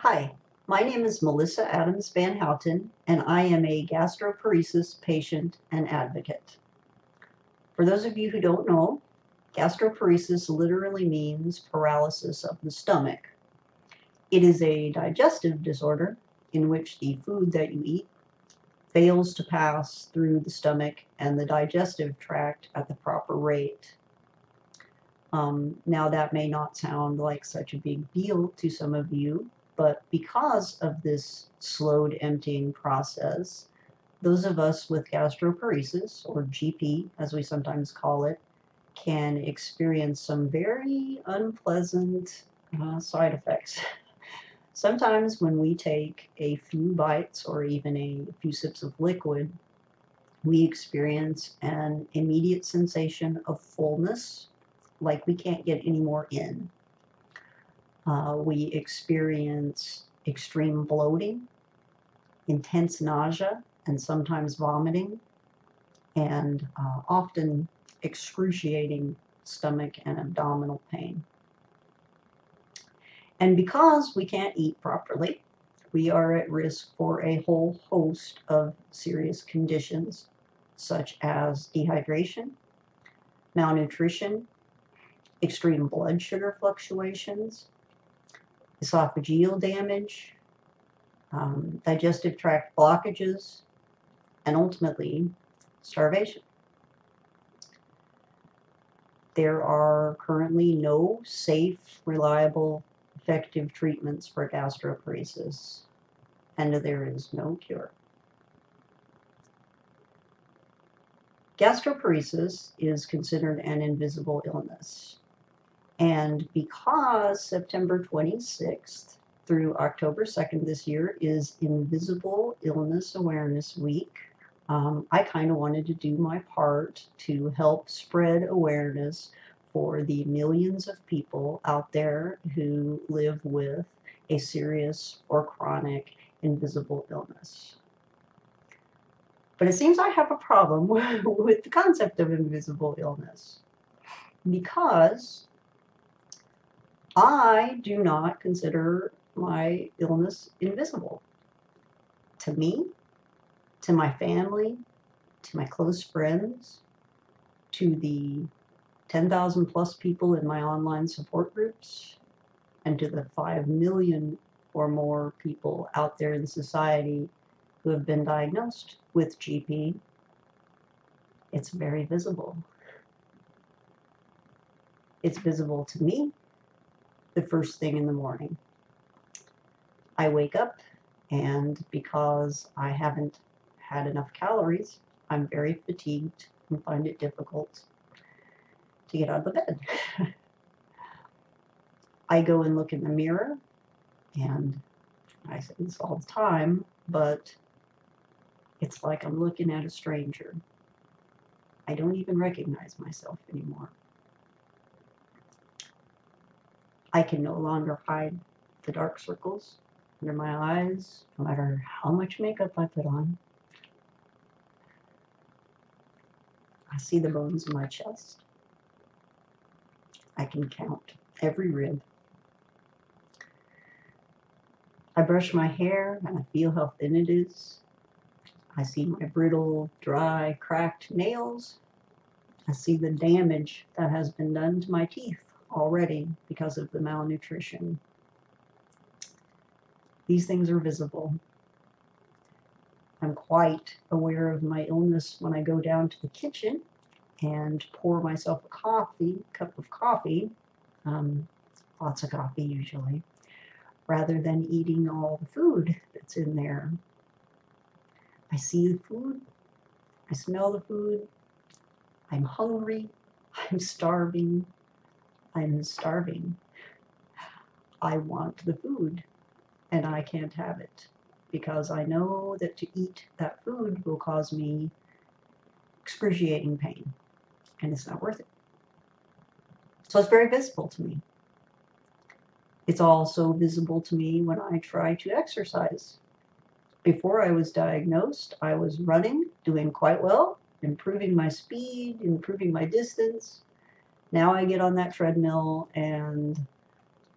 Hi, my name is Melissa Adams Van Houten, and I am a gastroparesis patient and advocate. For those of you who don't know, gastroparesis literally means paralysis of the stomach. It is a digestive disorder in which the food that you eat fails to pass through the stomach and the digestive tract at the proper rate. Now that may not sound like such a big deal to some of you, but because of this slowed emptying process, those of us with gastroparesis, or GP as we sometimes call it, can experience some very unpleasant side effects. Sometimes when we take a few bites or even a few sips of liquid, we experience an immediate sensation of fullness, like we can't get any more in. We experience extreme bloating, intense nausea, and sometimes vomiting, and often excruciating stomach and abdominal pain. And because we can't eat properly, we are at risk for a whole host of serious conditions, such as dehydration, malnutrition, extreme blood sugar fluctuations, esophageal damage, digestive tract blockages, and ultimately starvation. There are currently no safe, reliable, effective treatments for gastroparesis, and there is no cure. Gastroparesis is considered an invisible illness. And because September 26th through October 2nd this year is Invisible Illness Awareness Week, I kind of wanted to do my part to help spread awareness for the millions of people out there who live with a serious or chronic invisible illness. But it seems I have a problem with the concept of invisible illness because I do not consider my illness invisible. To me, to my family, to my close friends, to the 10,000 plus people in my online support groups, and to the 5 million or more people out there in society who have been diagnosed with GP, it's very visible. It's visible to me the first thing in the morning. I wake up, and because I haven't had enough calories, I'm very fatigued and find it difficult to get out of the bed. I go and look in the mirror, and I say this all the time, but it's like I'm looking at a stranger. I don't even recognize myself anymore. I can no longer hide the dark circles under my eyes, no matter how much makeup I put on. I see the bones in my chest. I can count every rib. I brush my hair and I feel how thin it is. I see my brittle, dry, cracked nails. I see the damage that has been done to my teeth already because of the malnutrition. These things are visible. I'm quite aware of my illness when I go down to the kitchen and pour myself a cup of coffee, lots of coffee usually, rather than eating all the food that's in there. I see the food, I smell the food, I'm hungry, I'm starving, I want the food, and I can't have it because I know that to eat that food will cause me excruciating pain, and it's not worth it. So it's very visible to me. It's also visible to me when I try to exercise. Before I was diagnosed, I was running, doing quite well, improving my speed, improving my distance. Now I get on that treadmill and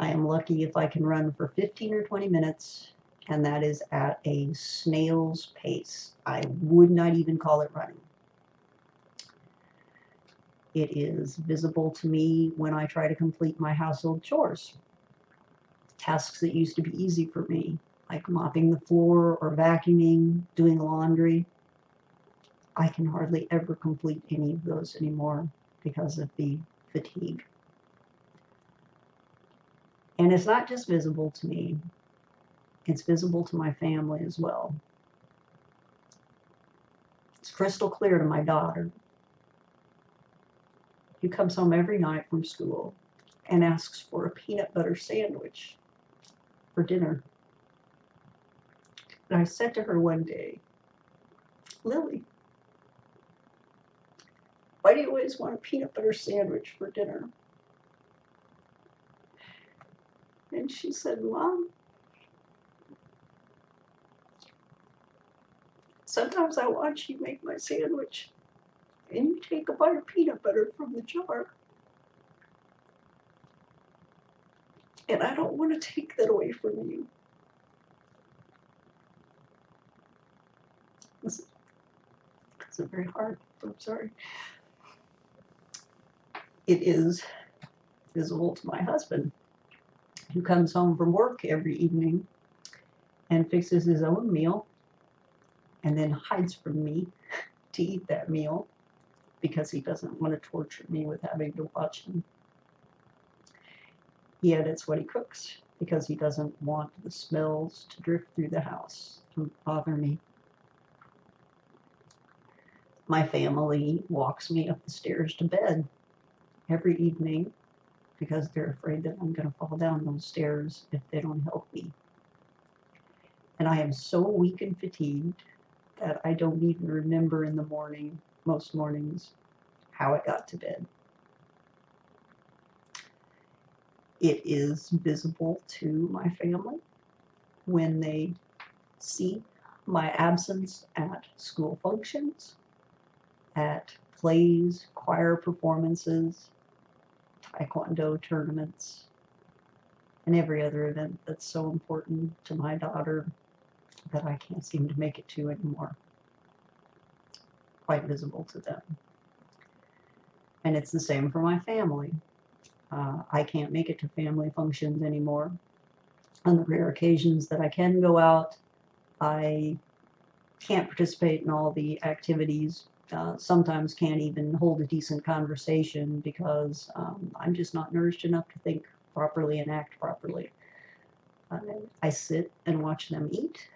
I am lucky if I can run for 15 or 20 minutes, and that is at a snail's pace. I would not even call it running. It is visible to me when I try to complete my household chores. Tasks that used to be easy for me, like mopping the floor or vacuuming, doing laundry. I can hardly ever complete any of those anymore because of the fatigue. And it's not just visible to me, it's visible to my family as well. It's crystal clear to my daughter, who comes home every night from school and asks for a peanut butter sandwich for dinner. And I said to her one day, Lily, why do you always want a peanut butter sandwich for dinner? And she said, Mom, sometimes I watch you make my sandwich and you take a bite of peanut butter from the jar. And I don't want to take that away from you. This is very hard. I'm sorry. It is visible to my husband, who comes home from work every evening and fixes his own meal and then hides from me to eat that meal because he doesn't want to torture me with having to watch him. He edits what he cooks because he doesn't want the smells to drift through the house and bother me. My family walks me up the stairs to bed every evening because they're afraid that I'm going to fall down those stairs if they don't help me. And I am so weak and fatigued that I don't even remember in the morning, most mornings, how I got to bed. It is visible to my family when they see my absence at school functions, at plays, choir performances, taekwondo tournaments, and every other event that's so important to my daughter that I can't seem to make it to anymore. Quite visible to them. And it's the same for my family. I can't make it to family functions anymore. On the rare occasions that I can go out, I can't participate in all the activities. Sometimes can't even hold a decent conversation because I'm just not nourished enough to think properly and act properly. I sit and watch them eat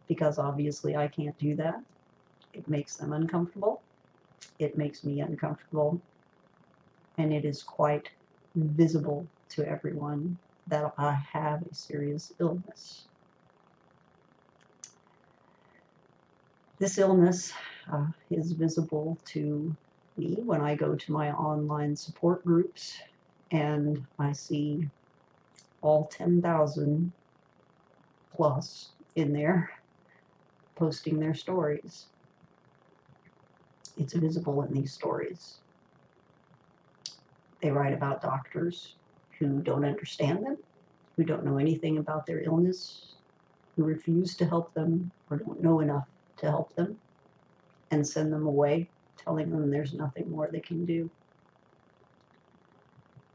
because obviously I can't do that. It makes them uncomfortable. It makes me uncomfortable. And it is quite visible to everyone that I have a serious illness. This illness is visible to me when I go to my online support groups and I see all 10,000 plus in there posting their stories. It's visible in these stories. They write about doctors who don't understand them, who don't know anything about their illness, who refuse to help them or don't know enough to help them, and send them away, telling them there's nothing more they can do.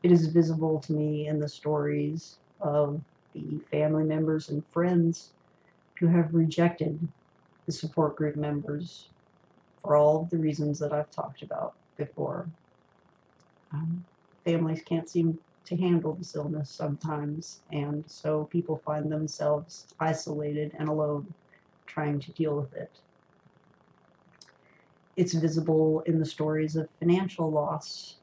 It is visible to me in the stories of the family members and friends who have rejected the support group members for all of the reasons that I've talked about before. Families can't seem to handle this illness sometimes, and so people find themselves isolated and alone trying to deal with it. It's visible in the stories of financial loss.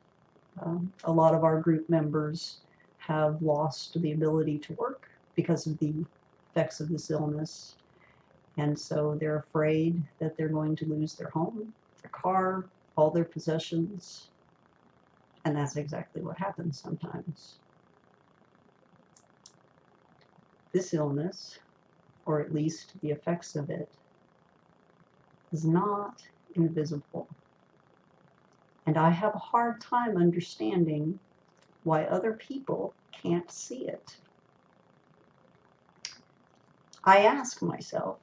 A lot of our group members have lost the ability to work because of the effects of this illness, and so they're afraid that they're going to lose their home, their car, all their possessions. And that's exactly what happens sometimes. This illness, or at least the effects of it, is not invisible. And I have a hard time understanding why other people can't see it. I ask myself,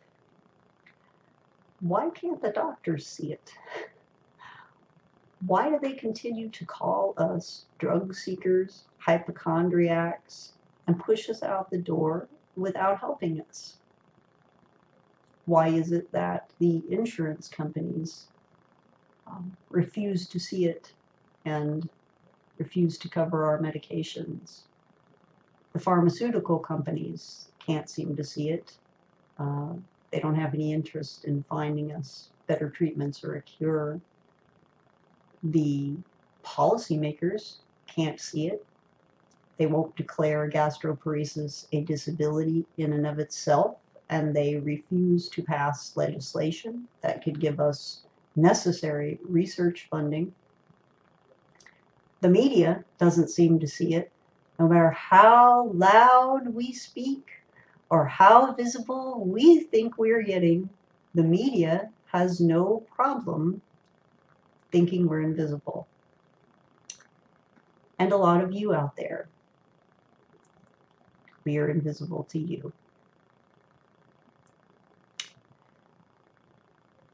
why can't the doctors see it? Why do they continue to call us drug seekers, hypochondriacs, and push us out the door without helping us? Why is it that the insurance companies refuse to see it and refuse to cover our medications? The pharmaceutical companies can't seem to see it. They don't have any interest in finding us better treatments or a cure. The policymakers can't see it. They won't declare gastroparesis a disability in and of itself, and they refuse to pass legislation that could give us necessary research funding. The media doesn't seem to see it. No matter how loud we speak or how visible we think we're getting, the media has no problem thinking we're invisible. And a lot of you out there, we are invisible to you.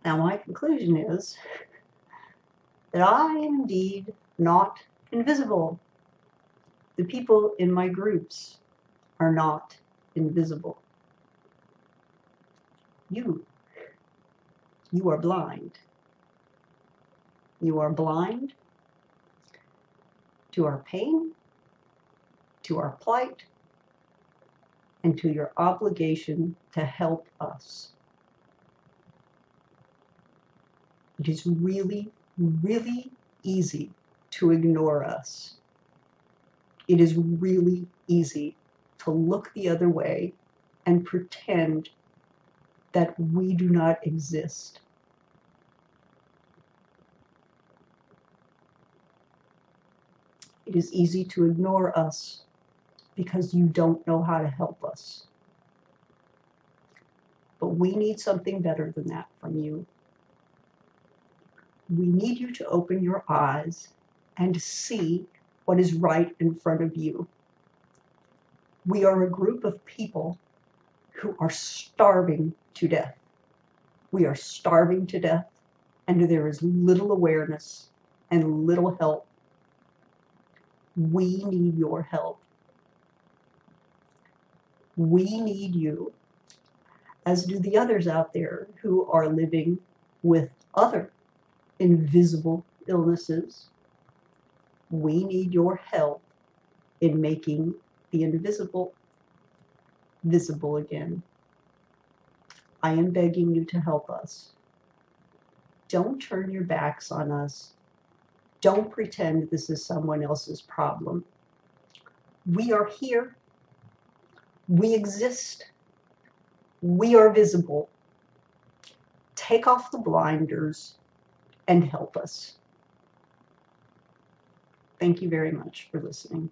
Now, my conclusion is that I am indeed not invisible. The people in my groups are not invisible. You are blind. You are blind to our pain, to our plight, and to your obligation to help us. It is really, really easy to ignore us. It is really easy to look the other way and pretend that we do not exist. It is easy to ignore us because you don't know how to help us. But we need something better than that from you. We need you to open your eyes and see what is right in front of you. We are a group of people who are starving to death. We are starving to death, and there is little awareness and little help. We need your help. We need you, as do the others out there who are living with other invisible illnesses. We need your help in making the invisible visible again. I am begging you to help us. Don't turn your backs on us. Don't pretend this is someone else's problem. We are here. We exist. We are visible. Take off the blinders and help us. Thank you very much for listening.